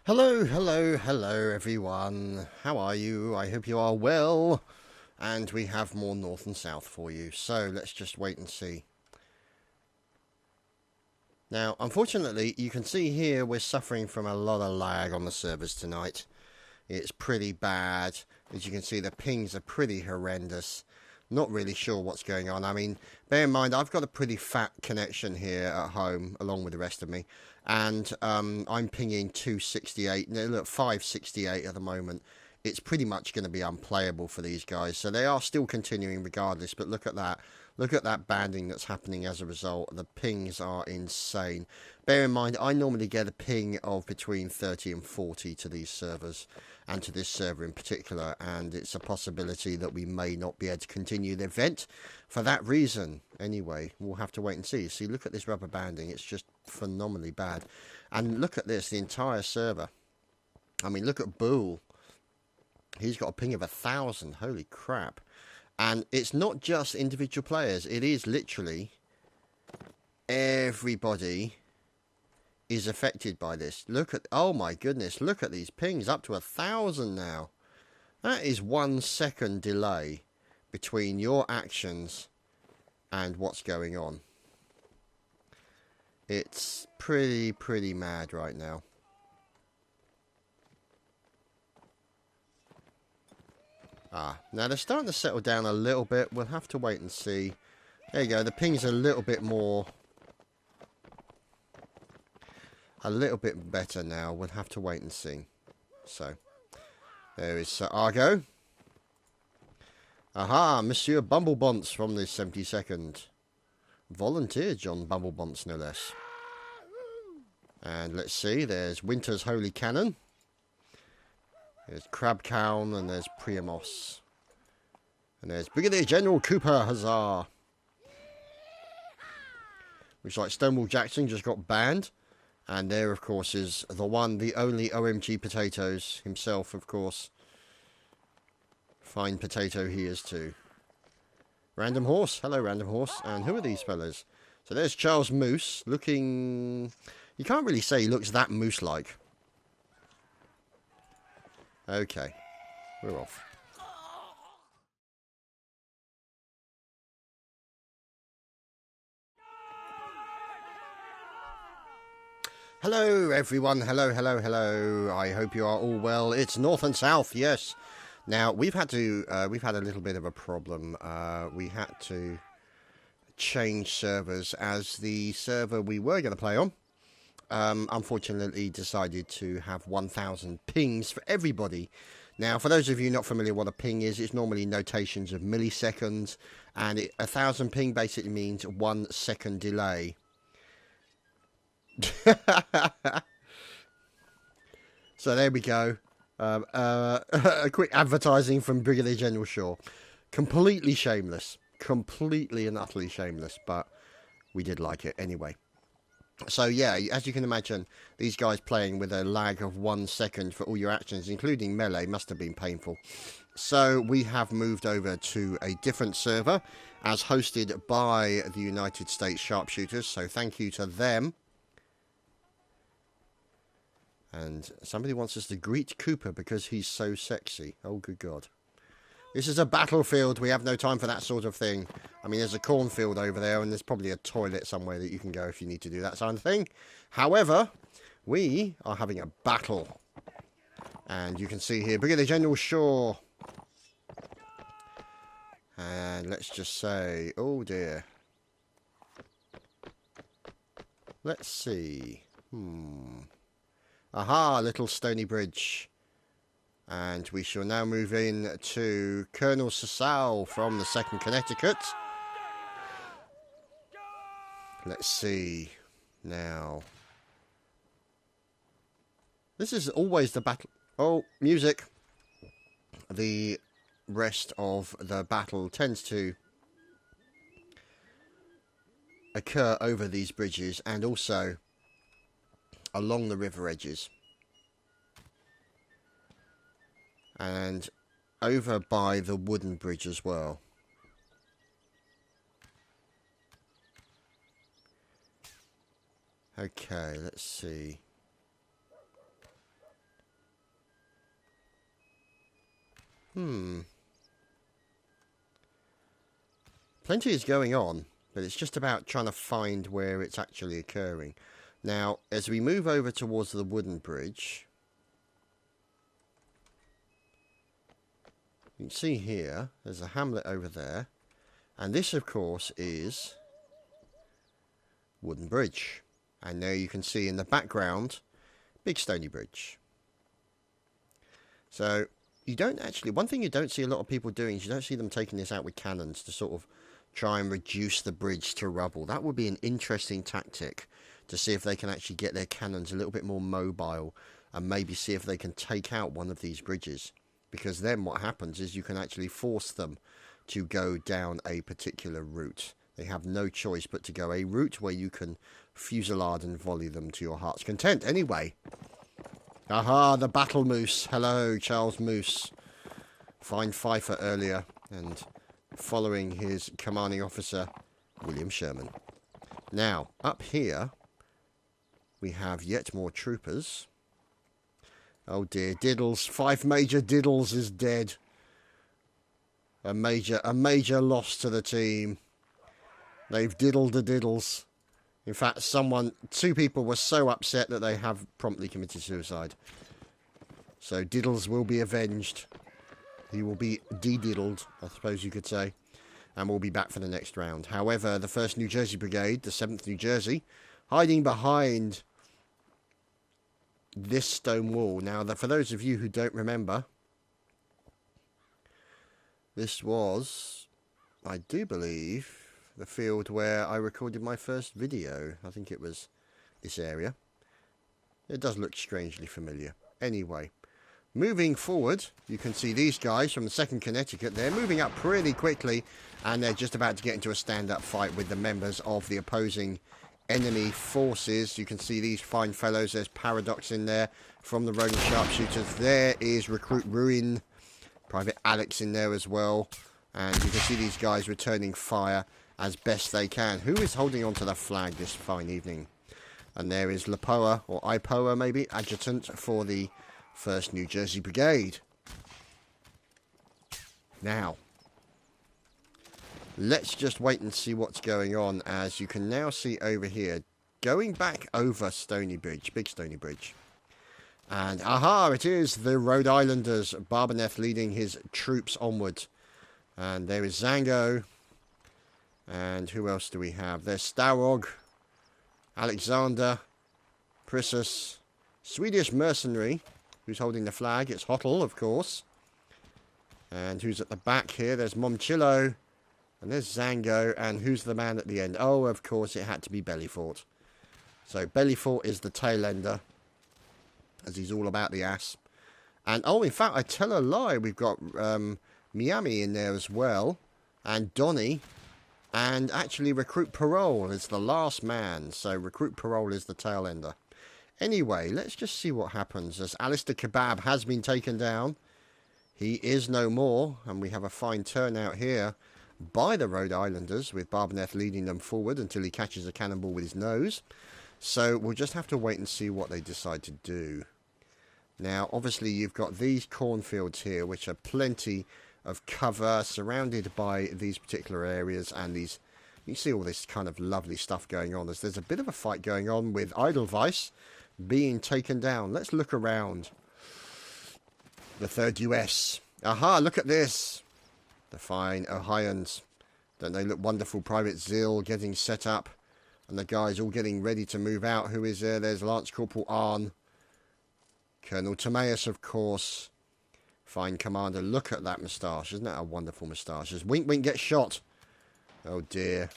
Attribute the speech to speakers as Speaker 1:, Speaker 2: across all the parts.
Speaker 1: Hello, hello, hello everyone. How are you? I hope you are well. And we have more north and south for you. So let's just wait and see. Now, unfortunately, you can see here we're suffering from a lot of lag on the servers tonight. It's pretty bad. As you can see, the pings are pretty horrendous. Not really sure what's going on. I mean, bear in mind, I've got a pretty fat connection here at home, along with the rest of me. And I'm pinging 268. No, look, 568 at the moment. It's pretty much going to be unplayable for these guys. So they are still continuing regardless. But look at that. Look at that banding that's happening as a result. The pings are insane. Bear in mind, I normally get a ping of between 30 and 40 to these servers, and to this server in particular, and it's a possibility that we may not be able to continue the event for that reason. Anyway, we'll have to wait and see. See, look at this rubber banding. It's just phenomenally bad. And look at this, the entire server. I mean, look at Boole. He's got a ping of 1,000. Holy crap. And it's not just individual players. It is literally everybody is affected by this. Look at, oh my goodness, look at these pings, up to 1,000 now. That is 1 second delay between your actions and what's going on. It's pretty mad right now. Now they're starting to settle down a little bit. We'll have to wait and see. There you go, the ping's a little bit more, a little bit better now. We'll have to wait and see. So, there is Sir Argo. Aha, Monsieur Bumblebonts from the 72nd. Volunteer John Bumblebonts, no less. And let's see, there's Winter's Holy Cannon. There's Crabcown, and there's Priamos. And there's Brigadier General Cooper, huzzah! Looks like Stonewall Jackson just got banned. And there, of course, is the one, the only OMG Potatoes himself, of course. Fine potato he is too. Random Horse. Hello, Random Horse. And who are these fellas? So there's Charles Moose, looking... You can't really say he looks that moose-like. Okay. We're off. Hello everyone, hello, hello, hello. I hope you are all well. It's North and South, yes. Now we've had a little bit of a problem. We had to change servers as the server we were going to play on, unfortunately decided to have 1,000 pings for everybody. Now, for those of you not familiar what a ping is, it's normally notations of milliseconds, and 1,000 ping basically means 1 second delay. So there we go. A quick advertising from Brigadier General Shaw. Completely shameless. Completely and utterly shameless. But we did like it anyway. So yeah, as you can imagine, these guys playing with a lag of 1 second for all your actions, including melee, must have been painful. So we have moved over to a different server as hosted by the United States Sharpshooters. So thank you to them. And somebody wants us to greet Cooper because he's so sexy. Oh, good God. This is a battlefield. We have no time for that sort of thing. I mean, there's a cornfield over there, and there's probably a toilet somewhere that you can go if you need to do that sort of thing. However, we are having a battle. And you can see here, Brigadier General Shaw. And let's just say, oh dear. Let's see. Aha, little stony bridge. And we shall now move in to Colonel Sasal from the 2nd Connecticut. Let's see. Now. This is always the battle. Oh, music. The rest of the battle tends to occur over these bridges and also along the river edges. And over by the wooden bridge as well. Okay, let's see. Plenty is going on, but it's just about trying to find where it's actually occurring. Now, as we move over towards the wooden bridge, you can see here, there's a hamlet over there. And this, of course, is wooden bridge. And there you can see in the background, big stony bridge. So, you don't actually, one thing you don't see a lot of people doing is you don't see them taking this out with cannons to sort of try and reduce the bridge to rubble. That would be an interesting tactic to see if they can actually get their cannons a little bit more mobile and maybe see if they can take out one of these bridges. Because then what happens is you can actually force them to go down a particular route. They have no choice but to go a route where you can fusillade and volley them to your heart's content. Anyway. Aha, the battle moose. Hello, Charles Moose. Fine fifer earlier. And following his commanding officer, William Sherman. Now, up here, we have yet more troopers. Oh dear, Diddles. 5 Major Diddles is dead. A major loss to the team. They've diddled the Diddles. In fact, 2 people were so upset that they have promptly committed suicide. So Diddles will be avenged. He will be de-diddled, I suppose you could say. And we'll be back for the next round. However, the 1st New Jersey Brigade, the 7th New Jersey, hiding behind this stone wall. Now, for those of you who don't remember, this was, I do believe, the field where I recorded my first video. I think it was this area. It does look strangely familiar. Anyway, moving forward, you can see these guys from the 2nd Connecticut. They're moving up pretty quickly, and they're just about to get into a stand-up fight with the members of the opposing enemy forces. You can see these fine fellows. There's Paradox in there from the Roman Sharpshooters. There is Recruit Ruin, Private Alex in there as well. And you can see these guys returning fire as best they can. Who is holding onto the flag this fine evening? And there is Lapoa, or Ipoa maybe, adjutant for the 1st New Jersey Brigade. Now, let's just wait and see what's going on, as you can now see over here, going back over Stony Bridge, Big Stony Bridge. And aha, it is the Rhode Islanders, Barbaneth leading his troops onward. And there is Zango. And who else do we have? There's Starog, Alexander, Prissus, Swedish mercenary, who's holding the flag. It's Hottle, of course. And who's at the back here? There's Momchillo. And there's Zango. And who's the man at the end? Oh, of course, it had to be Bellyfort. So Bellyfort is the tail ender, as he's all about the ass. And, oh, in fact, I tell a lie. We've got Miami in there as well. And Donny. And actually, Recruit Parole is the last man. So Recruit Parole is the tail ender. Anyway, let's just see what happens. As Alistair Kebab has been taken down. He is no more. And we have a fine turnout here by the Rhode Islanders, with Barbaneth leading them forward until he catches a cannonball with his nose. So we'll just have to wait and see what they decide to do. Now, obviously, you've got these cornfields here, which are plenty of cover, surrounded by these particular areas, and these, you see all this kind of lovely stuff going on. There's a bit of a fight going on with Edelweiss being taken down. Let's look around. The 3rd US. Aha, look at this. The fine Ohioans. Don't they look wonderful? Private Zill getting set up. And the guys all getting ready to move out. Who is there? There's Lance Corporal Arn. Colonel Timaeus, of course. Fine commander. Look at that moustache. Isn't that a wonderful moustache? As Wink Wink gets shot. Oh dear.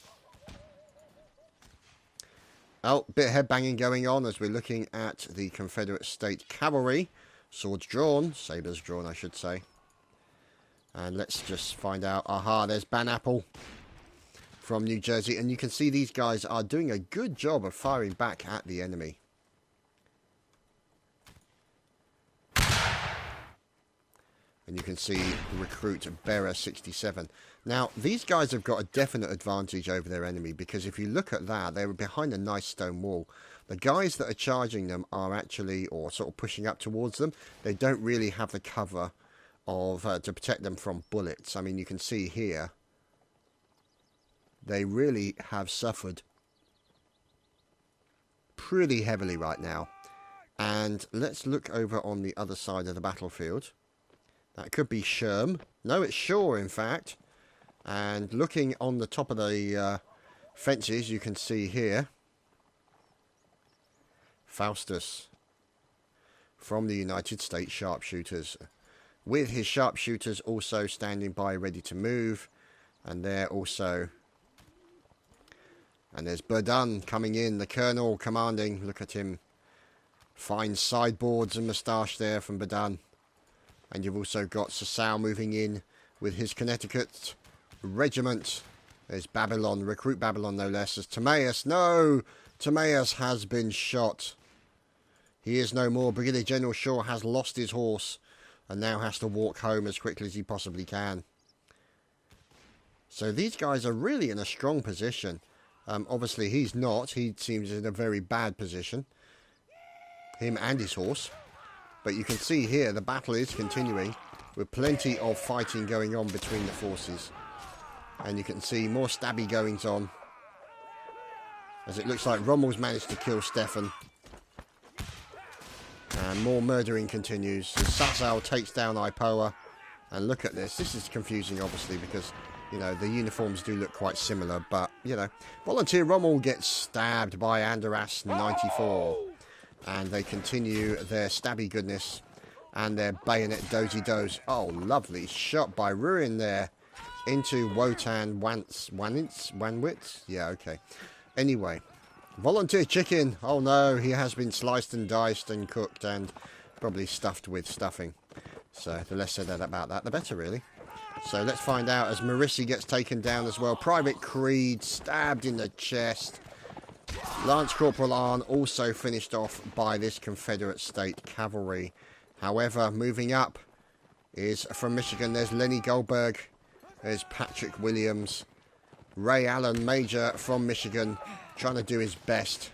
Speaker 1: Oh, bit of headbanging going on as we're looking at the Confederate State Cavalry. Swords drawn. Sabres drawn, I should say. And let's just find out. Aha, there's Banapple from New Jersey. And you can see these guys are doing a good job of firing back at the enemy. And you can see Recruit Bearer 67. Now, these guys have got a definite advantage over their enemy, because if you look at that, they were behind a nice stone wall. The guys that are charging them are actually, or sort of pushing up towards them, they don't really have the cover of to protect them from bullets. I mean, you can see here they really have suffered pretty heavily right now. And let's look over on the other side of the battlefield. That could be Sherm. No, it's Shaw, in fact. And looking on the top of the fences, you can see here Faustus from the United States Sharpshooters, with his sharpshooters also standing by ready to move. And they're also... And there's Verdun coming in, the colonel commanding. Look at him. Fine sideboards and moustache there from Verdun. And you've also got Sasau moving in with his Connecticut regiment. There's Babylon, recruit Babylon no less, as Timaeus. No! Timaeus has been shot. He is no more. Brigadier General Shaw has lost his horse and now has to walk home as quickly as he possibly can. So these guys are really in a strong position. Obviously he's not. He seems in a very bad position. Him and his horse. But you can see here the battle is continuing with plenty of fighting going on between the forces. And you can see more stabby goings on, as it looks like Rommel's managed to kill Stefan. And more murdering continues as Sasau takes down Ipoa. And look at this. This is confusing, obviously, because, you know, the uniforms do look quite similar. But, you know, Volunteer Rommel gets stabbed by Andorras 94. And they continue their stabby goodness and their bayonet dozy-doze. Oh, lovely shot by Ruin there into Wotan Wanwitz? Yeah, okay. Anyway, Volunteer Chicken. Oh no, he has been sliced and diced and cooked and probably stuffed with stuffing. So the less said about that, the better, really. So let's find out as Marissi gets taken down as well. Private Creed stabbed in the chest. Lance Corporal Arn also finished off by this Confederate State Cavalry. However, moving up is from Michigan. There's Lenny Goldberg. There's Patrick Williams. Ray Allen, Major from Michigan, trying to do his best.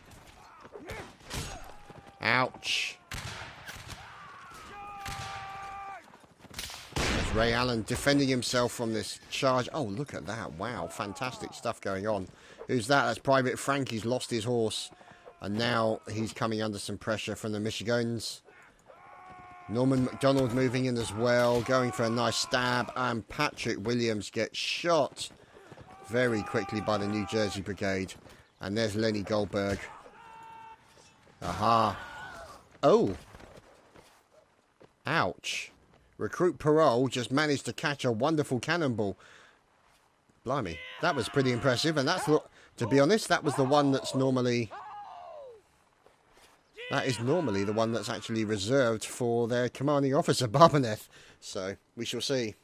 Speaker 1: Ouch. There's Ray Allen defending himself from this charge. Oh, look at that. Wow, fantastic stuff going on. Who's that? That's Private Frank. He's lost his horse. And now he's coming under some pressure from the Michigans. Norman MacDonald moving in as well. Going for a nice stab. And Patrick Williams gets shot very quickly by the New Jersey Brigade. And there's Lenny Goldberg. Aha. Oh. Ouch. Recruit Parole just managed to catch a wonderful cannonball. Blimey. That was pretty impressive. And that's... To be honest, that was the one that's normally... That is normally the one that's actually reserved for their commanding officer, Barbaneth. So, we shall see.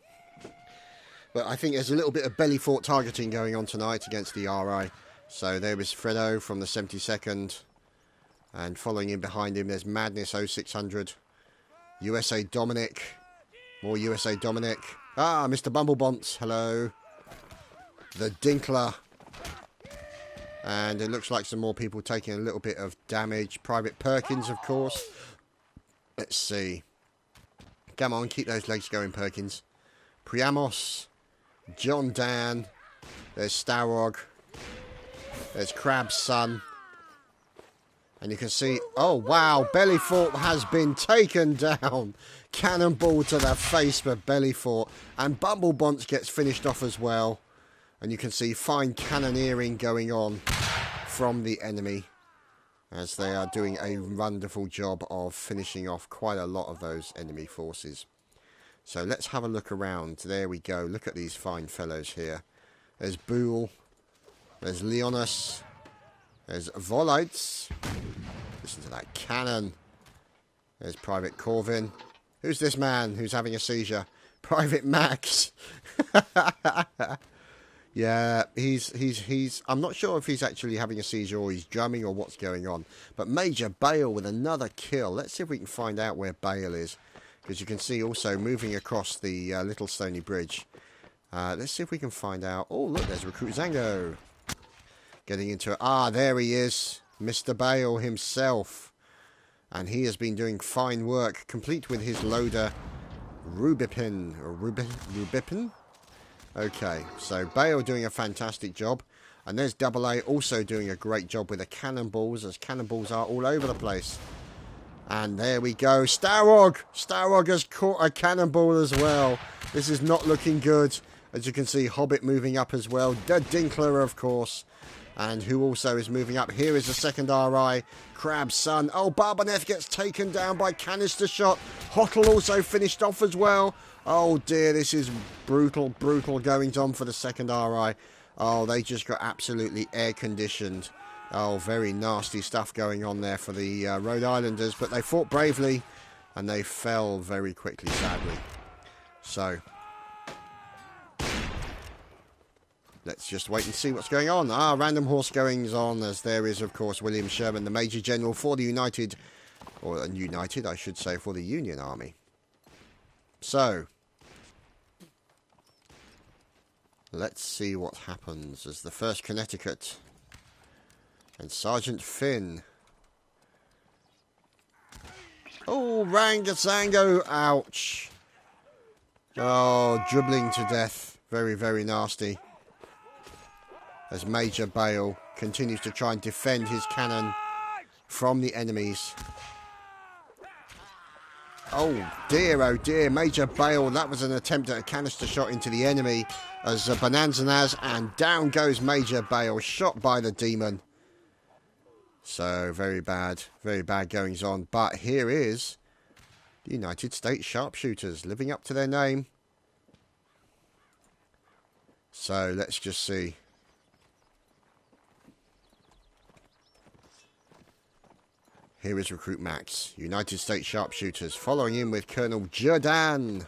Speaker 1: But I think there's a little bit of belly fort targeting going on tonight against the RI. So there was Fredo from the 72nd. And following in behind him, there's Madness 0600. USA Dominic. More USA Dominic. Ah, Mr. Bumblebonts. Hello. The Dinkler. And it looks like some more people taking a little bit of damage. Private Perkins, of course. Let's see. Come on, keep those legs going, Perkins. Priamos. John Dan. There's Starog. There's Crab's son. And you can see... Oh, wow. Bellyfort has been taken down. Cannonball to the face for Bellyfort. And Bumblebonts gets finished off as well. And you can see fine cannoneering going on from the enemy as they are doing a wonderful job of finishing off quite a lot of those enemy forces. So let's have a look around. There we go. Look at these fine fellows here. There's Boole. There's Leonis. There's Volites. Listen to that cannon. There's Private Corvin. Who's this man who's having a seizure? Private Max. Yeah, he's I'm not sure if he's actually having a seizure or he's drumming or what's going on. But Major Bale with another kill. Let's see if we can find out where Bale is. Because you can see also moving across the Little Stony Bridge. Let's see if we can find out. Oh, look, there's Recruit Zango. Getting into it. Ah, there he is. Mr. Bale himself. And he has been doing fine work, complete with his loader Rubipin. Okay, so Bale doing a fantastic job. And there's Double A also doing a great job with the cannonballs, as cannonballs are all over the place. And there we go. Starog! Starog has caught a cannonball as well. This is not looking good. As you can see, Hobbit moving up as well. The Dinkler, of course. And who also is moving up? Here is the second RI. Crab's son. Oh, Barbaneth gets taken down by canister shot. Hottle also finished off as well. Oh dear, this is brutal, brutal goings on for the second RI. Oh, they just got absolutely air conditioned. Oh, very nasty stuff going on there for the Rhode Islanders. But they fought bravely and they fell very quickly, sadly. So let's just wait and see what's going on. Random horse goings on, as there is, of course, William Sherman, the Major General for the United, I should say, for the Union Army. So let's see what happens as the 1st Connecticut and Sergeant Finn. Oh, Rangasango, ouch. Oh, dribbling to death. Very, very nasty. As Major Bale continues to try and defend his cannon from the enemies. Oh dear, Major Bale, that was an attempt at a canister shot into the enemy as Bonanzanaz, and down goes Major Bale, shot by the demon. So, very bad goings on. But here is the United States Sharpshooters, living up to their name. So, let's just see. Here is Recruit Max, United States Sharpshooters, following in with Colonel Jordan.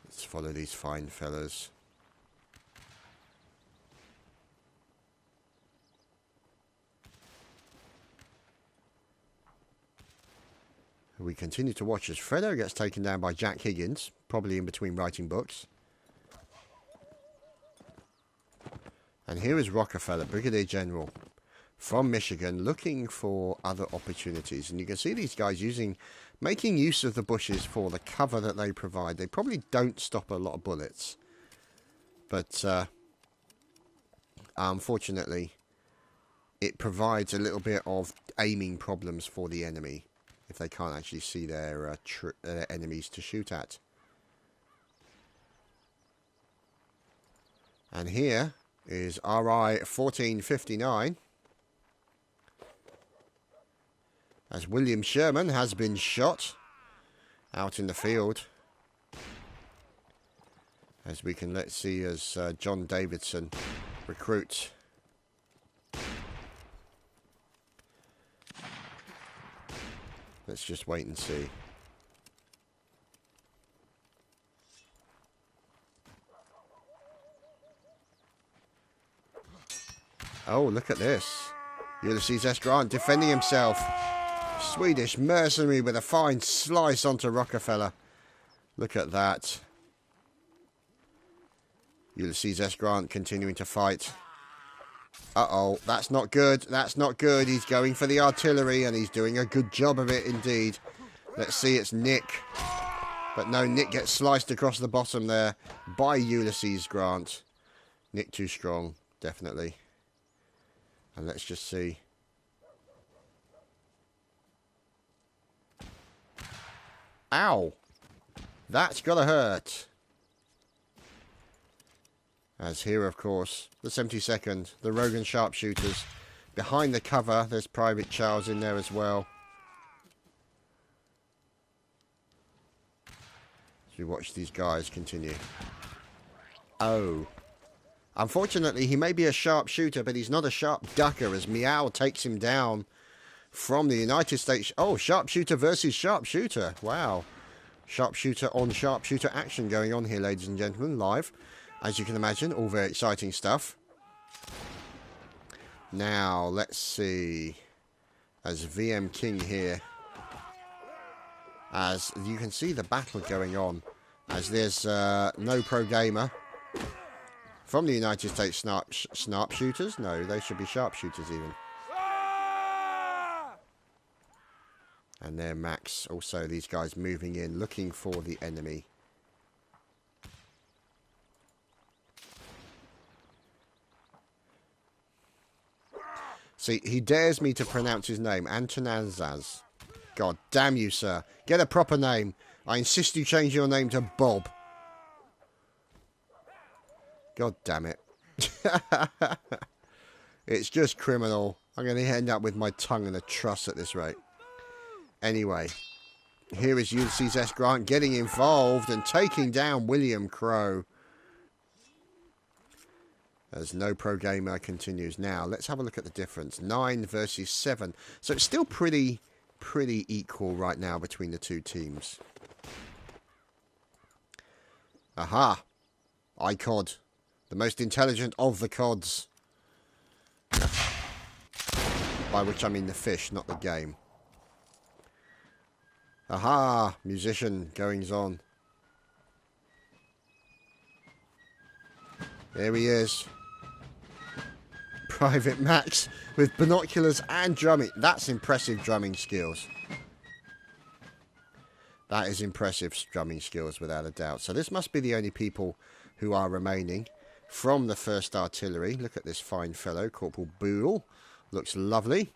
Speaker 1: Let's follow these fine fellas. We continue to watch as Fredo gets taken down by Jack Higgins, probably in between writing books. And here is Rockefeller, Brigadier General from Michigan, looking for other opportunities. And you can see these guys making use of the bushes for the cover that they provide. They probably don't stop a lot of bullets, but unfortunately, it provides a little bit of aiming problems for the enemy if they can't actually see their enemies to shoot at. And here is RI 1459, as William Sherman has been shot out in the field. As we can let's see as John Davidson recruits. Let's just wait and see. Oh, look at this. Ulysses S. Grant defending himself. Swedish mercenary with a fine slice onto Rockefeller. Look at that. Ulysses S. Grant continuing to fight. Uh-oh, that's not good. That's not good. He's going for the artillery, and he's doing a good job of it indeed. Let's see, it's Nick. But no, Nick gets sliced across the bottom there by Ulysses Grant. Nick too strong, definitely. And let's just see. Ow! That's gotta hurt. As here, of course, the 72nd, the Rogan Sharpshooters. Behind the cover, there's Private Charles in there as well. As we watch these guys continue. Oh. Unfortunately, he may be a sharpshooter, but he's not a sharp ducker, as Meow takes him down from the United States. Oh, sharpshooter versus sharpshooter. Wow. Sharpshooter on sharpshooter action going on here, ladies and gentlemen, live. As you can imagine, all very exciting stuff. Now, let's see. As VM King here. As you can see the battle going on. As there's no pro gamer from the United States Snarpshooters. No, they should be sharpshooters even. And there Max. Also these guys moving in, looking for the enemy. See, he dares me to pronounce his name. Antonazaz. God damn you, sir. Get a proper name. I insist you change your name to Bob. God damn it. It's just criminal. I'm going to end up with my tongue in a truss at this rate. Anyway, here is Ulysses S. Grant getting involved and taking down William Crowe. As No Pro Gamer continues. Now, let's have a look at the difference. 9 versus 7. So it's still pretty equal right now between the two teams. Aha! ICOD. The most intelligent of the CODs. By which I mean the fish, not the game. Aha! Musician goings on. There he is. Private Max with binoculars and drumming. That's impressive drumming skills. That is impressive drumming skills without a doubt. So this must be the only people who are remaining from the 1st Artillery. Look at this fine fellow, Corporal Boole. Looks lovely.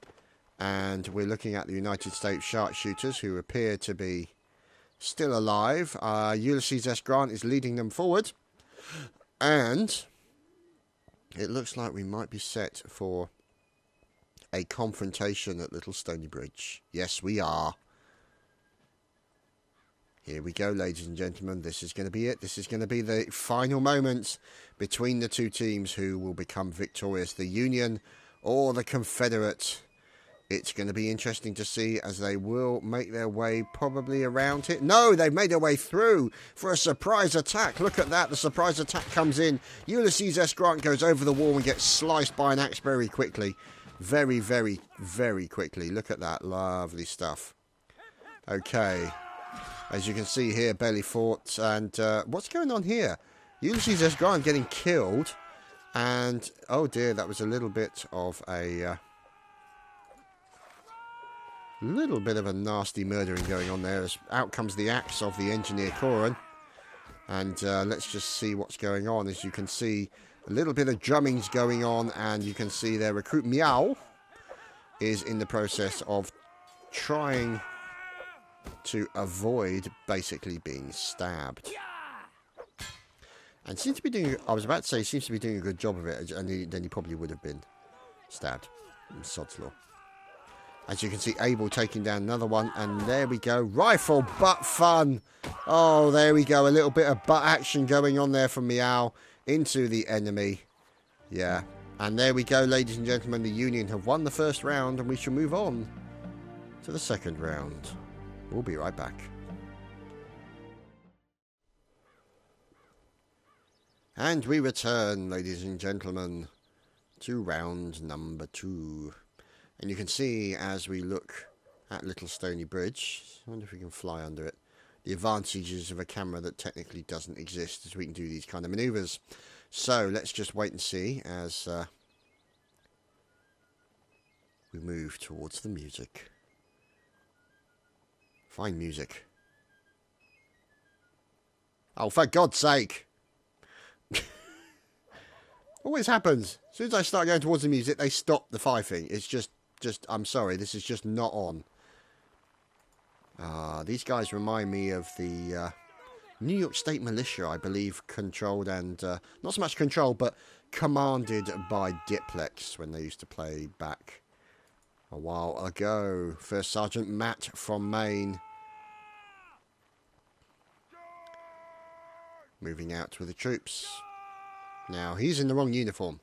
Speaker 1: And we're looking at the United States sharpshooters who appear to be still alive. Ulysses S. Grant is leading them forward. And it looks like we might be set for a confrontation at Little Stony Bridge. Yes, we are. Here we go, ladies and gentlemen. This is going to be it. This is going to be the final moments between the two teams who will become victorious. The Union or the Confederate. It's going to be interesting to see as they will make their way probably around it. No, they've made their way through for a surprise attack. Look at that. The surprise attack comes in. Ulysses S. Grant goes over the wall and gets sliced by an axe very quickly. Very, very, very quickly. Look at that. Lovely stuff. Okay. As you can see here, belly fought. And what's going on here? Ulysses S. Grant getting killed. And, oh dear, that was a little bit of a... little bit of a nasty murdering going on there. As out comes the axe of the engineer Corin. And let's just see what's going on. As you can see, a little bit of drumming's going on. And you can see their recruit Meow is in the process of trying to avoid basically being stabbed. And seems to be doing, I was about to say, seems to be doing a good job of it. And then he probably would have been stabbed. Sod's law. As you can see, Abel taking down another one. And there we go. Rifle butt fun. Oh, there we go. A little bit of butt action going on there from Meow into the enemy. Yeah. And there we go, ladies and gentlemen. The Union have won the 1st round. And we shall move on to the 2nd round. We'll be right back. And we return, ladies and gentlemen, to round number 2. And you can see as we look at Little Stony Bridge, I wonder if we can fly under it, the advantages of a camera that technically doesn't exist as we can do these kind of manoeuvres. So let's just wait and see as we move towards the music. Fine music. Oh, for God's sake! Always happens. As soon as I start going towards the music, they stop the fifing. It's just, I'm sorry, this is just not on. These guys remind me of the New York State Militia, I believe, controlled and, not so much controlled, but commanded by Diplex when they used to play back a while ago. First Sergeant Matt from Maine. Moving out with the troops. Now, he's in the wrong uniform.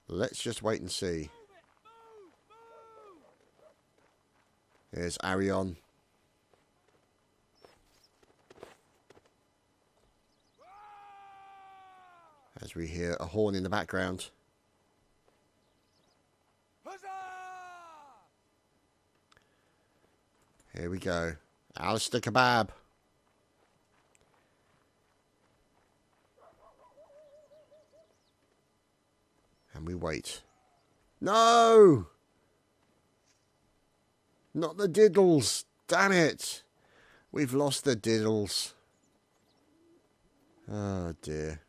Speaker 1: Let's just wait and see. Here's Arion. As we hear a horn in the background. Here we go. Alistair Kebab. And we wait. No! Not the diddles. Damn it. We've lost the diddles. Oh dear.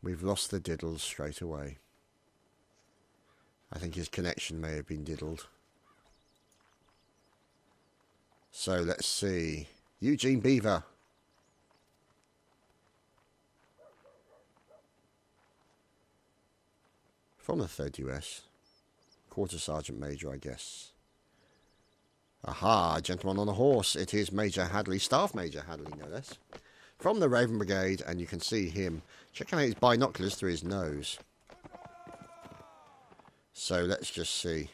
Speaker 1: We've lost the diddles straight away. I think his connection may have been diddled. So let's see. Eugene Beaver. From the 3rd US. Quarter Sergeant Major, I guess. Aha, gentleman on a horse. It is Major Hadley, Staff Major Hadley, no less. From the Raven Brigade, and you can see him checking out his binoculars through his nose. So let's just see.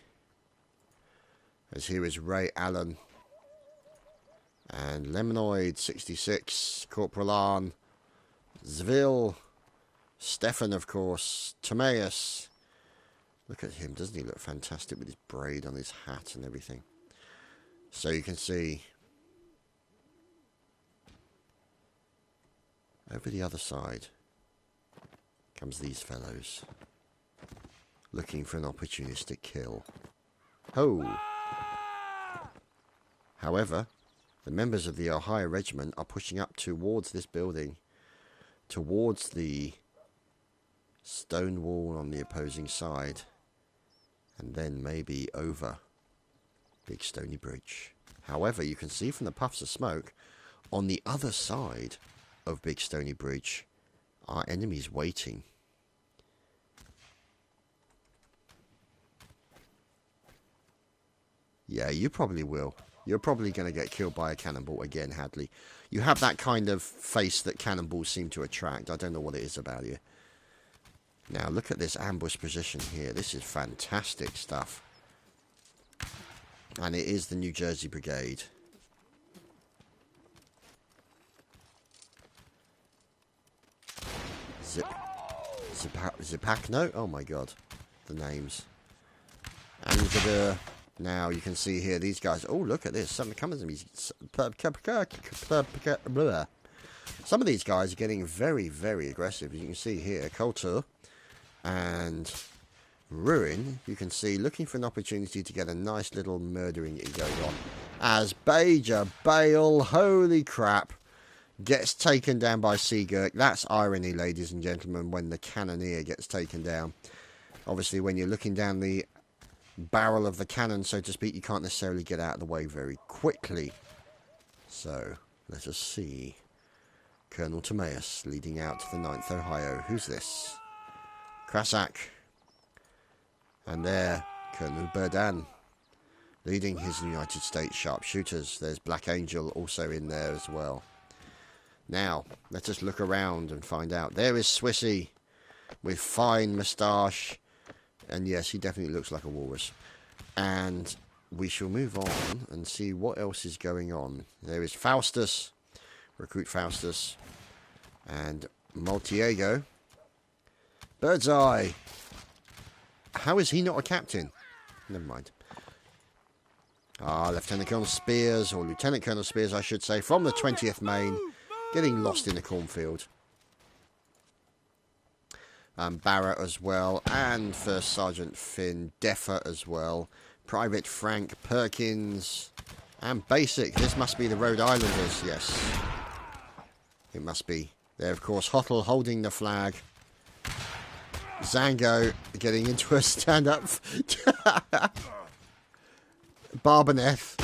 Speaker 1: As here is Ray Allen. And Lemonoid 66, Corporal Arn, Zvil, Stefan, of course, Timaeus. Look at him, doesn't he look fantastic with his braid on his hat and everything? So you can see over the other side comes these fellows, looking for an opportunistic kill. Ho! However, the members of the Ohio Regiment are pushing up towards this building, towards the stone wall on the opposing side, and then maybe over Big Stony Bridge. However, you can see from the puffs of smoke, on the other side of Big Stony Bridge are enemies waiting. Yeah, you probably will. You're probably going to get killed by a cannonball again, Hadley. You have that kind of face that cannonballs seem to attract. I don't know what it is about you. Now, look at this ambush position here. This is fantastic stuff. And it is the New Jersey Brigade. Zipacno? Oh my god. The names. And now you can see here these guys. Oh, look at this. Some of these guys are getting very, very aggressive. As you can see here, Coulter and Ruin, you can see, looking for an opportunity to get a nice little murdering going on. As Major Bale, holy crap, gets taken down by Seagurk. That's irony, ladies and gentlemen, when the cannoneer gets taken down. Obviously, when you're looking down the barrel of the cannon, so to speak, you can't necessarily get out of the way very quickly. So, let us see. Colonel Timaeus leading out to the 9th Ohio. Who's this? Krasak. And there, Colonel Berdan leading his United States sharpshooters. There's Black Angel also in there as well. Now, let us look around and find out. There is Swissy with fine moustache. And yes, he definitely looks like a walrus. And we shall move on and see what else is going on. There is Faustus, Recruit Faustus, and Multiego. Birdseye. How is he not a captain? Never mind. Ah, Lieutenant Colonel Spears, or Lieutenant Colonel Spears, I should say, from the 20th Maine, getting lost in the cornfield. Barrett as well, and First Sergeant Finn Deffer as well, Private Frank Perkins, and Basic. This must be the Rhode Islanders, yes. It must be. There, of course, Hottle holding the flag. Zango getting into a stand-up. Barbaneth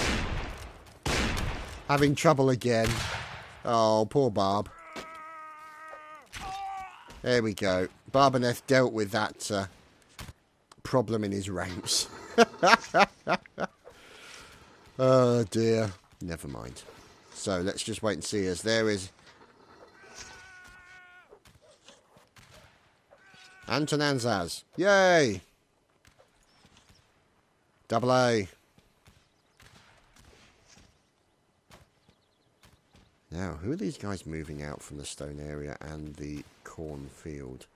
Speaker 1: having trouble again. Oh, poor Barb. There we go. Barbaneth dealt with that problem in his ranks. Oh dear. Never mind. So let's just wait and see, as there is Antonanzas. Yay! Double A. Now, who are these guys moving out from the stone area and the cornfield?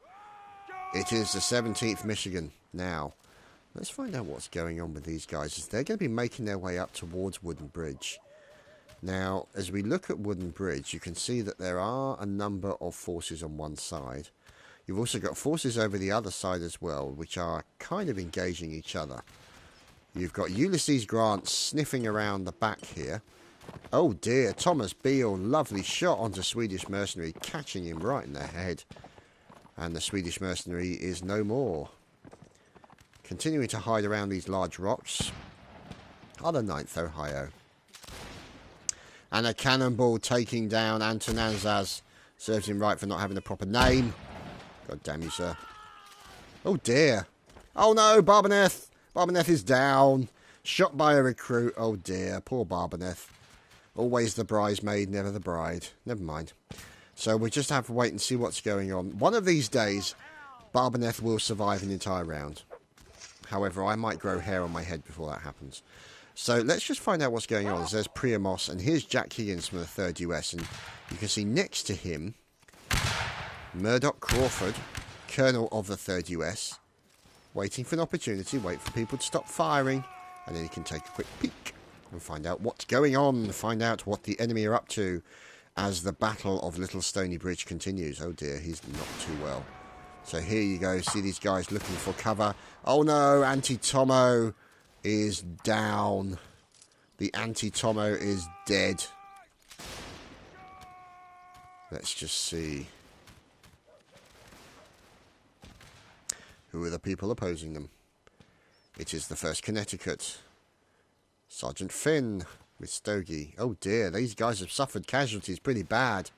Speaker 1: It is the 17th Michigan. Now, let's find out what's going on with these guys. They're going to be making their way up towards Wooden Bridge. Now, as we look at Wooden Bridge, you can see that there are a number of forces on one side. You've also got forces over the other side as well, which are kind of engaging each other. You've got Ulysses Grant sniffing around the back here. Oh dear, Thomas Beale, lovely shot onto Swedish mercenary, catching him right in the head. And the Swedish mercenary is no more. Continuing to hide around these large rocks are the 9th Ohio. And a cannonball taking down Antonanzas. Serves him right for not having a proper name. God damn you, sir. Oh dear. Oh no, Barbaneth. Barbaneth is down. Shot by a recruit. Oh dear, poor Barbaneth. Always the bridesmaid, never the bride. Never mind. So we'll just have to wait and see what's going on. One of these days, Barbaneth will survive an entire round. However, I might grow hair on my head before that happens. So let's just find out what's going on. There's Priamos, and here's Jack Higgins from the 3rd US. And you can see next to him, Murdoch Crawford, Colonel of the 3rd US, waiting for an opportunity, wait for people to stop firing, and then he can take a quick peek and find out what's going on, find out what the enemy are up to as the Battle of Little Stony Bridge continues. Oh dear, he's not too well. So here you go, see these guys looking for cover. Oh no, Anti-Tomo is down. The Anti-Tomo is dead. Let's just see. Who are the people opposing them? It is the 1st Connecticut. Sergeant Finn with Stogie. Oh dear, these guys have suffered casualties pretty bad.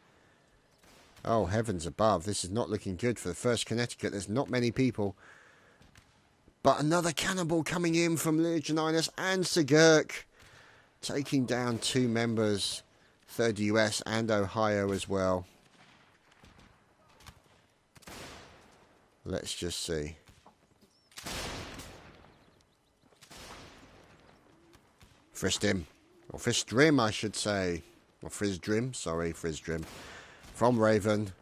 Speaker 1: Oh, heavens above. This is not looking good for the 1st Connecticut. There's not many people. But another cannonball coming in from Legioninus and Sigurk. Taking down 2 members. 3rd US and Ohio as well. Let's just see. Fristim. Or Fistrim, I should say. Or Frizdrim. Sorry, Frizdrim. From Raven.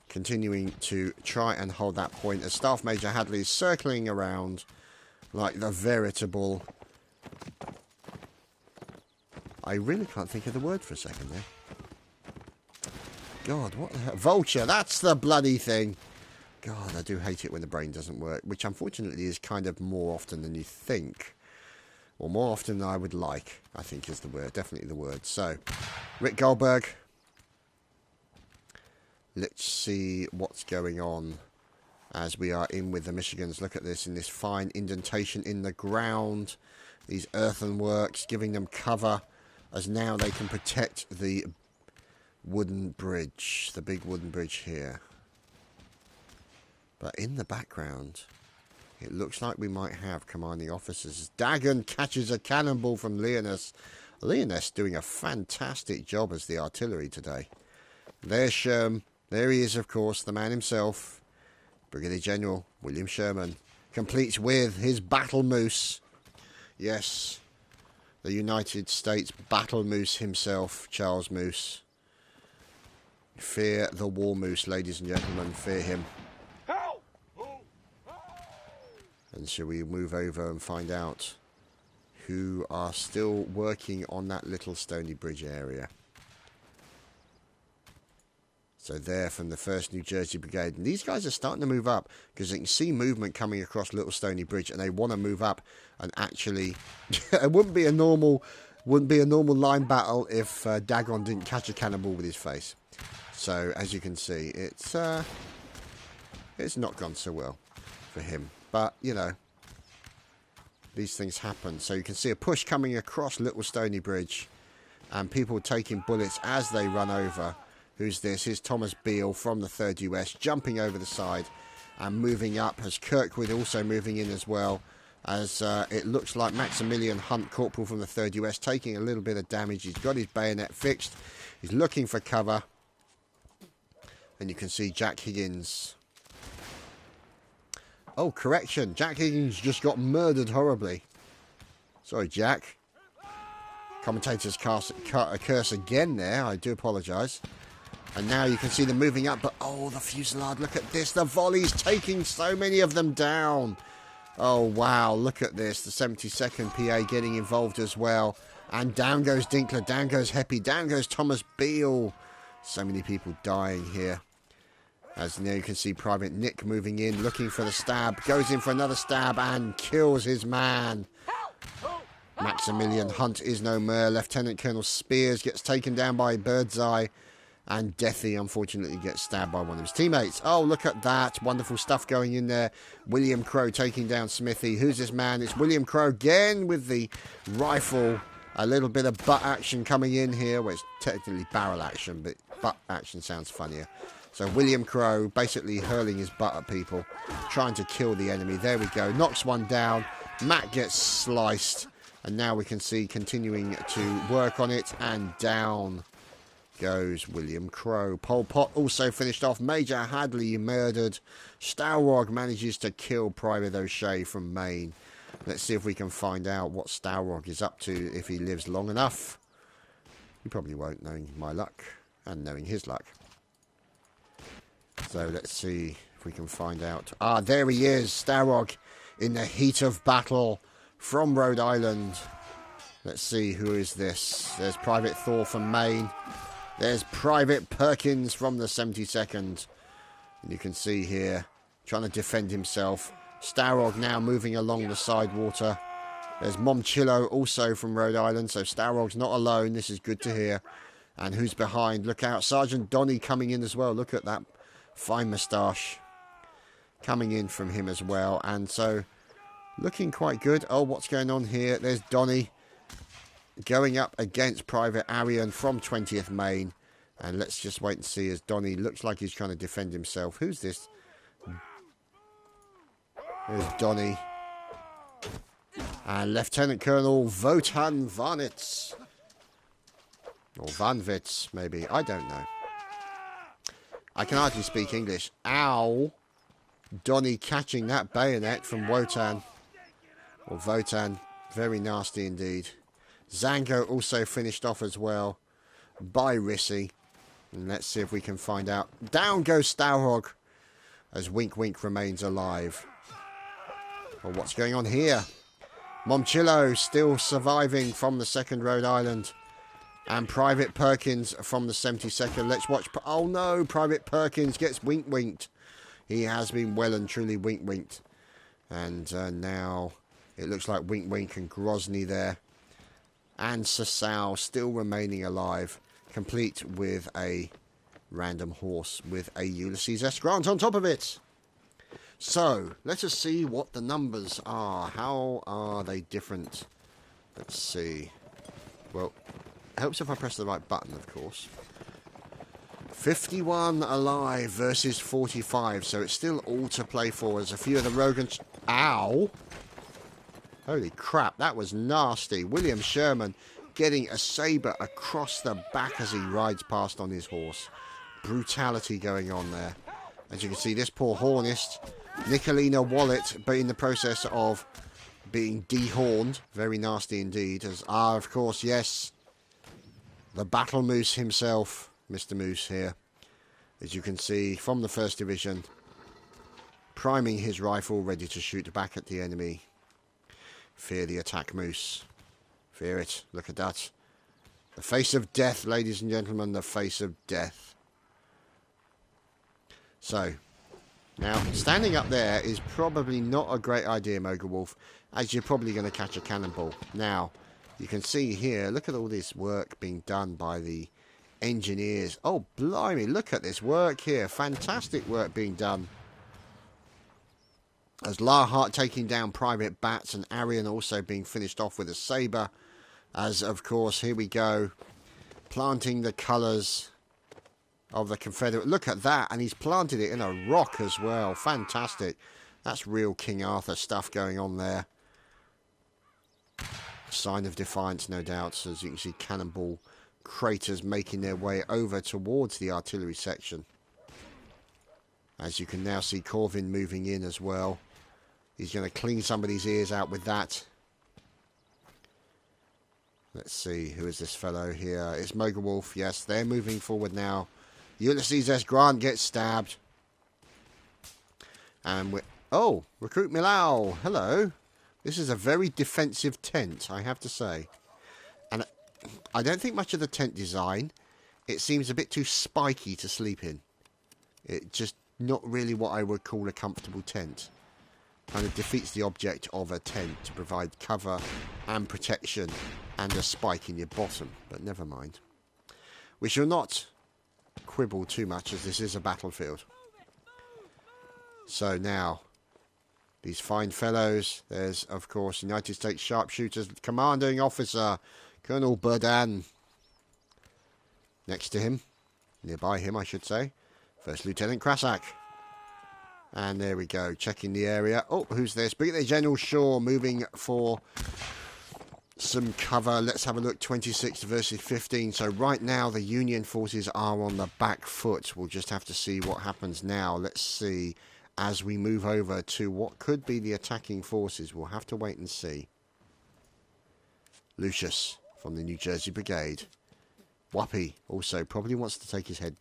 Speaker 1: Continuing to try and hold that point as Staff Major Hadley is circling around like the veritable... I really can't think of the word for a second there. God, what the hell? Vulture, that's the bloody thing. God, I do hate it when the brain doesn't work, which unfortunately is kind of more often than you think. Or more often than I would like, I think is the word. Definitely the word. So, Rick Goldberg. Let's see what's going on as we are in with the Michigans. Look at this, in this fine indentation in the ground. These earthenworks giving them cover as now they can protect the wooden bridge. The big wooden bridge here. But in the background, it looks like we might have commanding officers. Dagon catches a cannonball from Leonis. Leonis doing a fantastic job as the artillery today. There's Sherm. There he is, of course, the man himself. Brigadier General William Sherman. Completes with his battle moose. Yes, the United States battle moose himself, Charles Moose. Fear the war moose, ladies and gentlemen. Fear him. And shall we move over and find out who are still working on that Little Stony Bridge area? So they're from the 1st New Jersey Brigade. And these guys are starting to move up because they can see movement coming across Little Stony Bridge and they want to move up and actually... it wouldn't be a normal line battle if Dagon didn't catch a cannonball with his face. So as you can see, it's not gone so well for him. But, you know, these things happen. So you can see a push coming across Little Stony Bridge and people taking bullets as they run over. Who's this? Here's Thomas Beale from the 3rd US jumping over the side and moving up. As Kirkwood also moving in as well. As it looks like Maximilian Hunt, corporal from the 3rd US, taking a little bit of damage. He's got his bayonet fixed. He's looking for cover. And you can see Jack Higgins. Oh, correction. Jack Higgins just got murdered horribly. Sorry, Jack. Commentators curse again there. I do apologise. And now you can see them moving up. But, oh, the fusillade. Look at this. The volleys taking so many of them down. Oh, wow. Look at this. The 72nd PA getting involved as well. And down goes Dinkler. Down goes Heppy. Down goes Thomas Beale. So many people dying here. As now you can see Private Nick moving in, looking for the stab. Goes in for another stab and kills his man. Maximilian Hunt is no more. Lieutenant Colonel Spears gets taken down by Birdseye. And Deathy, unfortunately, gets stabbed by one of his teammates. Oh, look at that. Wonderful stuff going in there. William Crow taking down Smithy. Who's this man? It's William Crow again with the rifle. A little bit of butt action coming in here. Well, it's technically barrel action, but butt action sounds funnier. So William Crow basically hurling his butt at people, trying to kill the enemy. There we go. Knocks one down. Matt gets sliced. And now we can see continuing to work on it. And down goes William Crow. Pol Pot also finished off. Major Hadley murdered. Staurog manages to kill Private O'Shea from Maine. Let's see if we can find out what Staurog is up to if he lives long enough. He probably won't, knowing my luck and knowing his luck. So let's see if we can find out. Ah, there he is, Staurog, in the heat of battle from Rhode Island. Let's see, who is this? There's Private Thor from Maine. There's Private Perkins from the 72nd. And you can see here, trying to defend himself. Staurog now moving along the side water. There's Momchillo also from Rhode Island, so Staurog's not alone. This is good to hear. And who's behind? Look out, Sergeant Donny coming in as well. Look at that fine moustache coming in from him as well. And so, looking quite good. Oh, what's going on here? There's Donny going up against Private Arian from 20th Maine. And let's just wait and see as Donny looks like he's trying to defend himself. Who's this? There's Donny. And Lieutenant Colonel Wotan Varnitz. Or Vanwitz, maybe. I don't know. I can hardly speak English. Ow! Donny catching that bayonet from Wotan. Or Wotan. Very nasty indeed. Zango also finished off as well by Rissy. And let's see if we can find out. Down goes Staurog as Wink Wink remains alive. Well, what's going on here? Momchillo still surviving from the 2nd Rhode Island. And Private Perkins from the 72nd. Let's watch. Oh no, Private Perkins gets Wink Winked. He has been well and truly Wink Winked. And now it looks like Wink Wink and Grozny there. And Sasau still remaining alive. Complete with a random horse with a Ulysses S. Grant on top of it. So, let us see what the numbers are. How are they different? Let's see. Well, it helps if I press the right button, of course. 51 alive versus 45, so it's still all to play for as a few of the Rogans... Ow! Holy crap, that was nasty. William Sherman getting a saber across the back as he rides past on his horse. Brutality going on there. As you can see, this poor hornist, Nicolina Wallet, but in the process of being dehorned. Very nasty indeed. As of course, yes, the Battle Moose himself, Mr. Moose here. As you can see, from the 1st Division, priming his rifle, ready to shoot back at the enemy. Fear the attack, Moose. Fear it. Look at that. The face of death, ladies and gentlemen, the face of death. So, now, standing up there is probably not a great idea, Mogul Wolf, as you're probably going to catch a cannonball. Now, you can see here, look at all this work being done by the engineers. Oh, blimey, look at this work here. Fantastic work being done. As Larhart taking down Private Bats and Arian also being finished off with a saber. As, of course, here we go, planting the colours of the Confederate. Look at that, and he's planted it in a rock as well. Fantastic. That's real King Arthur stuff going on there. Sign of defiance, no doubt, as you can see cannonball craters making their way over towards the artillery section. As you can now see Corvin moving in as well. He's going to clean somebody's ears out with that. Let's see, who is this fellow here? It's Mogul Wolf, yes, they're moving forward now. Ulysses S. Grant gets stabbed. And we're... Oh, Recruit Milau, hello. This is a very defensive tent, I have to say. And I don't think much of the tent design. It seems a bit too spiky to sleep in. It just not really what I would call a comfortable tent. Kind of defeats the object of a tent to provide cover and protection and a spike in your bottom. But never mind. We shall not quibble too much as this is a battlefield. So now, these fine fellows, there's of course United States Sharpshooters Commanding Officer Colonel Burdan. Next to him, nearby him I should say, First Lieutenant Krasak. And there we go, checking the area. Oh, who's this? Brigadier General Shaw moving for some cover. Let's have a look. 26 versus 15. So right now the Union forces are on the back foot. We'll just have to see what happens now. Let's see as we move over to what could be the attacking forces. We'll have to wait and see. Lucius from the New Jersey Brigade. Whuppie also probably wants to take his head,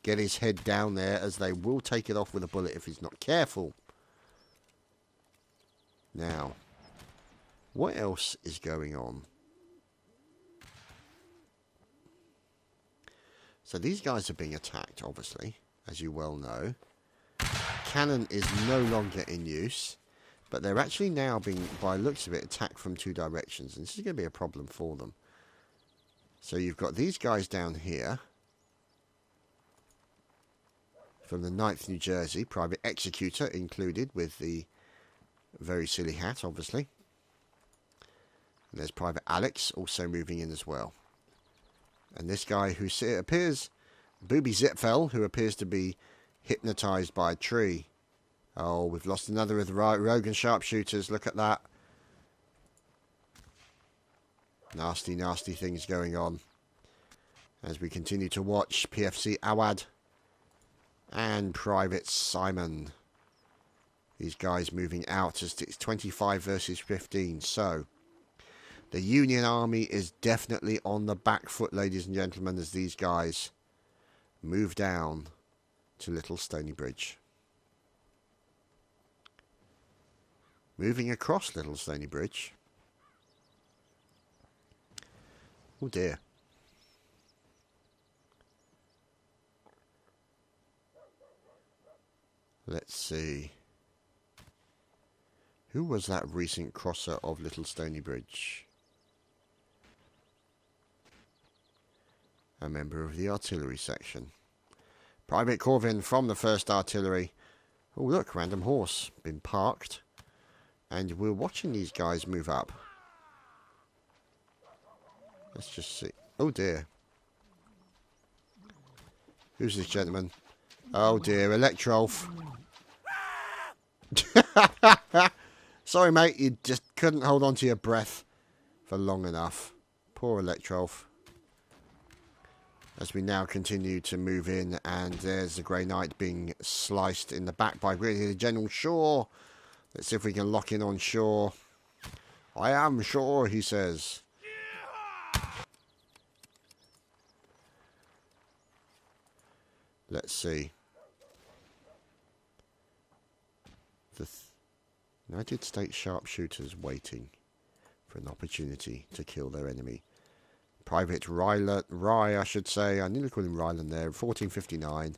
Speaker 1: get his head down there, as they will take it off with a bullet if he's not careful. Now, what else is going on? So these guys are being attacked, obviously, as you well know. Cannon is no longer in use, but they're actually now being, by looks of it, attacked from two directions, and this is going to be a problem for them. So you've got these guys down here from the 9th New Jersey, Private Executor included with the very silly hat, obviously. And there's Private Alex also moving in as well. And this guy who appears, Booby Zipfel, who appears to be hypnotized by a tree. Oh, we've lost another of the Rogan Sharpshooters. Look at that. Nasty, nasty things going on. As we continue to watch PFC Awad and Private Simon. These guys moving out as it's 25 versus 15. So, the Union Army is definitely on the back foot, ladies and gentlemen, as these guys move down to Little Stony Bridge. Moving across Little Stony Bridge. Oh dear. Let's see. Who was that recent crosser of Little Stony Bridge? A member of the artillery section. Private Corvin from the 1st Artillery. Oh look, random horse. Been parked. And we're watching these guys move up. Let's just see. Oh dear. Who's this gentleman? Oh dear, Electrolf. Sorry mate, you just couldn't hold on to your breath for long enough. Poor Electrolf. As we now continue to move in, and there's the Grey Knight being sliced in the back by Brigadier General Shaw. Let's see if we can lock in on Shaw. I am Shaw, he says. Let's see. The United States Sharpshooters waiting for an opportunity to kill their enemy. Private Rye, I should say. I nearly called him Ryland there. 1459.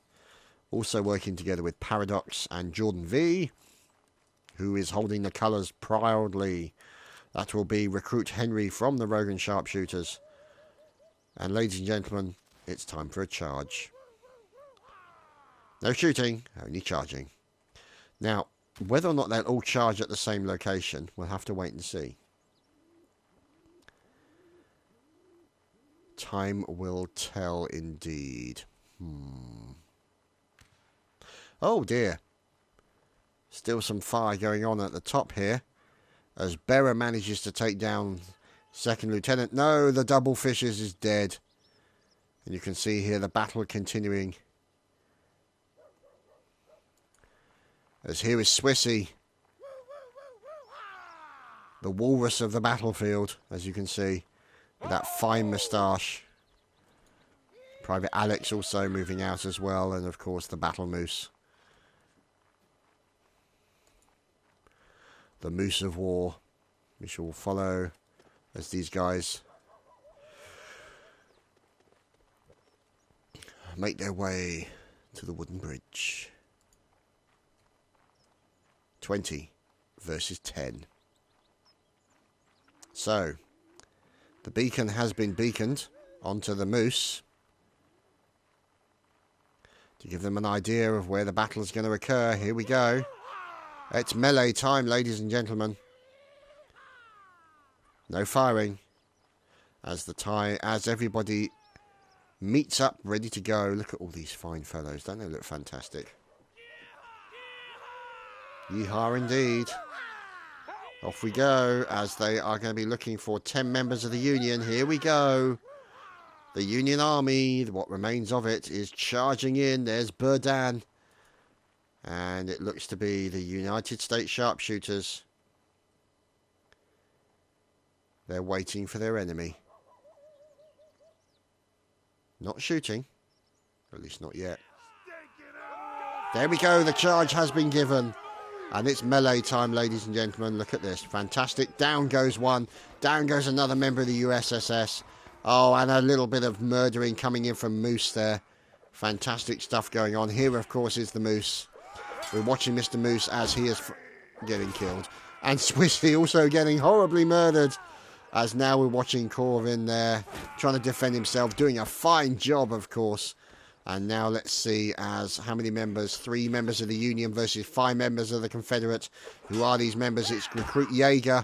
Speaker 1: Also working together with Paradox and Jordan V, who is holding the colours proudly. That will be Recruit Henry from the Rogan Sharpshooters. And ladies and gentlemen, it's time for a charge. No shooting, only charging. Now, whether or not they'll all charge at the same location, we'll have to wait and see. Time will tell indeed. Oh dear. Still some fire going on at the top here. As Bearer manages to take down 2nd Lieutenant. No, the Double Fishes is dead. And you can see here the battle continuing. As here is Swissy, the walrus of the battlefield, as you can see, with that fine moustache. Private Alex also moving out as well, and of course the Battle Moose. The Moose of War. We shall follow as these guys make their way to the wooden bridge. 20 versus 10. So, the beacon has been beaconed onto the moose to give them an idea of where the battle is going to occur. Here we go. It's melee time, ladies and gentlemen. No firing. As everybody meets up, ready to go. Look at all these fine fellows. Don't they look fantastic? Yeehaw indeed. Off we go, as they are going to be looking for 10 members of the Union. Here we go. The Union Army, what remains of it, is charging in. There's Berdan. And it looks to be the United States sharpshooters. They're waiting for their enemy. Not shooting. Or at least not yet. There we go. The charge has been given. And it's melee time, ladies and gentlemen. Look at this. Fantastic. Down goes one. Down goes another member of the USSS. Oh, and a little bit of murdering coming in from Moose there. Fantastic stuff going on. Here, of course, is the Moose. We're watching Mr. Moose as he is getting killed. And Swissy also getting horribly murdered. As now we're watching Corvin there, trying to defend himself, doing a fine job, of course. And now let's see as how many members, 3 members of the Union versus 5 members of the Confederate. Who are these members? It's Recruit Jaeger.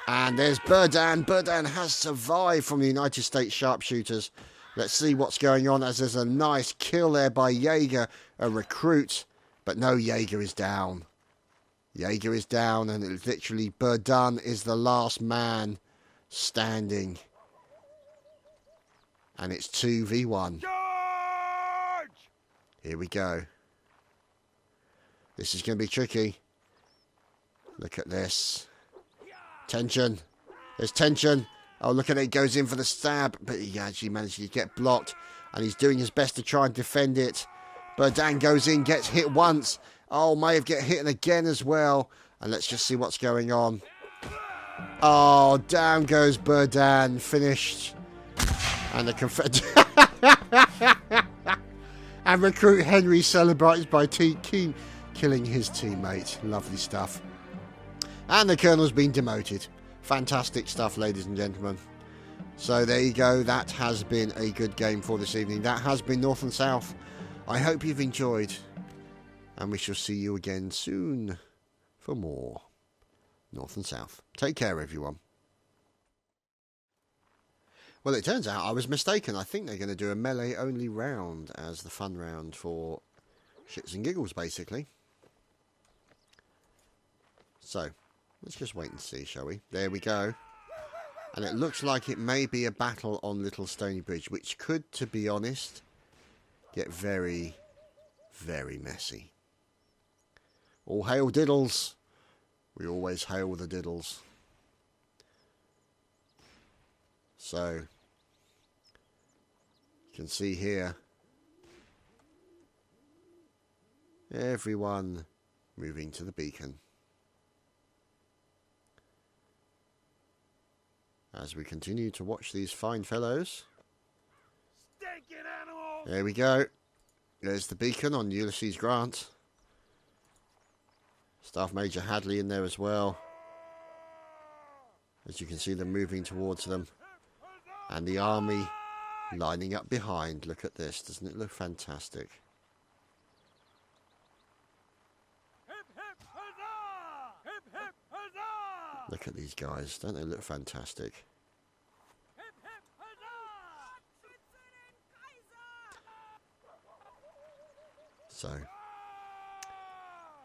Speaker 1: And there's Berdan. Berdan has survived from the United States sharpshooters. Let's see what's going on as there's a nice kill there by Jaeger, a recruit. But no, Jaeger is down. Jaeger is down, and it's literally Berdan is the last man standing. And it's 2v1. Here we go. This is going to be tricky. Look at this. Tension. There's tension. Oh, look at it. He goes in for the stab. But he actually manages to get blocked. And he's doing his best to try and defend it. Berdan goes in, gets hit once. Oh, may have get hit again as well. And let's just see what's going on. Oh, down goes Berdan. Finished. And the Confederate... And Recruit Henry celebrates by killing his teammate. Lovely stuff. And the Colonel's been demoted. Fantastic stuff, ladies and gentlemen. So there you go. That has been a good game for this evening. That has been North and South. I hope you've enjoyed. And we shall see you again soon for more North and South. Take care, everyone. Well, it turns out I was mistaken. I think they're going to do a melee-only round as the fun round for shits and giggles, basically. So, let's just wait and see, shall we? There we go. And it looks like it may be a battle on Little Stony Bridge, which could, to be honest, get very, very messy. All hail Diddles. We always hail the Diddles. So, you can see here, everyone moving to the beacon. As we continue to watch these fine fellows. There we go. There's the beacon on Ulysses Grant. Staff Major Hadley in there as well. As you can see them moving towards them. And the army lining up behind. Look at this. Doesn't it look fantastic? Look at these guys. Don't they look fantastic? So,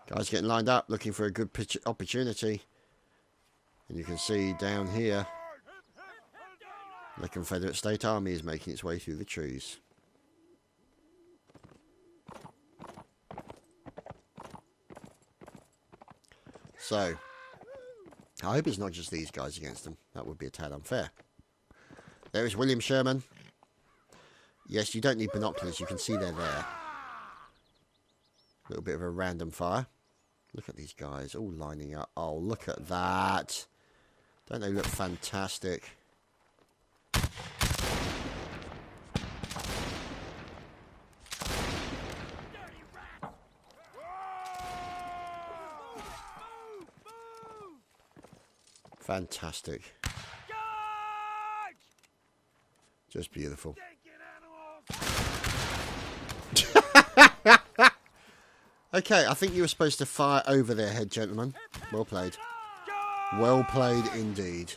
Speaker 1: guys getting lined up, looking for a good opportunity. And you can see down here, the Confederate State Army is making its way through the trees. So, I hope it's not just these guys against them. That would be a tad unfair. There is William Sherman. Yes, you don't need binoculars. You can see they're there. A little bit of a random fire. Look at these guys all lining up. Oh, look at that. Don't they look fantastic? Fantastic. Just beautiful. Okay, I think you were supposed to fire over their head, gentlemen. Well played. Well played indeed.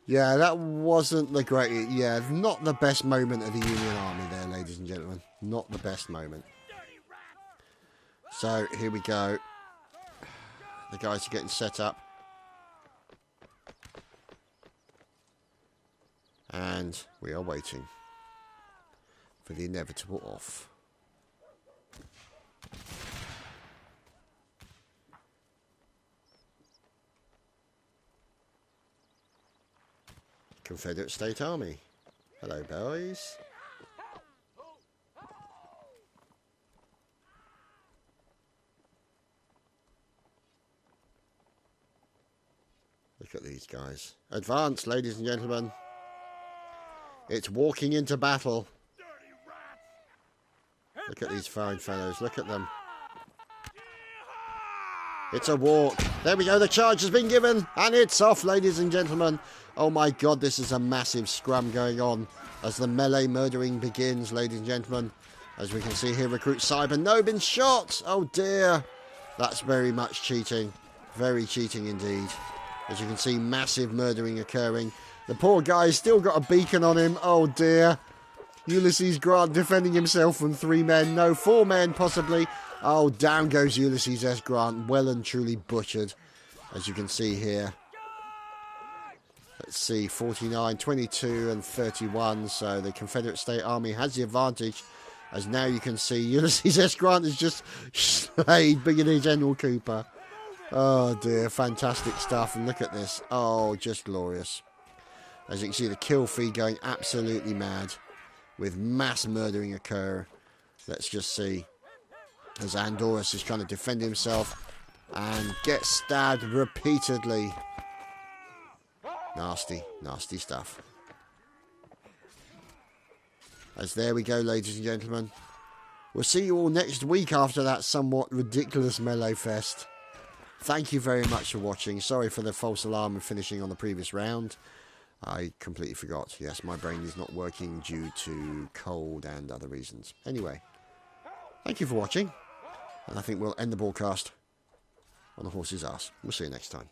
Speaker 1: Yeah, that wasn't the great... Yeah, not the best moment of the Union Army there, ladies and gentlemen. Not the best moment. So, here we go. The guys are getting set up. And we are waiting for the inevitable off. Confederate State Army. Hello, boys. Look at these guys. Advance, ladies and gentlemen. It's walking into battle. Look at these fine fellows. Look at them. It's a walk. There we go. The charge has been given. And it's off, ladies and gentlemen. Oh my God, this is a massive scrum going on as the melee murdering begins, ladies and gentlemen. As we can see here, Recruit Cyber. No, been shot. Oh dear. That's very much cheating. Very cheating indeed. As you can see, massive murdering occurring. The poor guy's still got a beacon on him. Oh dear. Ulysses Grant defending himself from 3 men. No, 4 men possibly. Oh, down goes Ulysses S. Grant. Well and truly butchered. As you can see here. Let's see, 49, 22 and 31. So the Confederate State Army has the advantage. As now you can see Ulysses S. Grant has just slayed Brigadier General Cooper. Oh dear, fantastic stuff. And look at this. Oh, just glorious. As you can see, the kill feed going absolutely mad. With mass murdering occur. Let's just see. As Andorus is trying to defend himself. And gets stabbed repeatedly. Nasty, nasty stuff. As there we go, ladies and gentlemen. We'll see you all next week after that somewhat ridiculous melee fest. Thank you very much for watching. Sorry for the false alarm and finishing on the previous round. I completely forgot. Yes, my brain is not working due to cold and other reasons. Anyway, thank you for watching. And I think we'll end the broadcast on the horse's ass. We'll see you next time.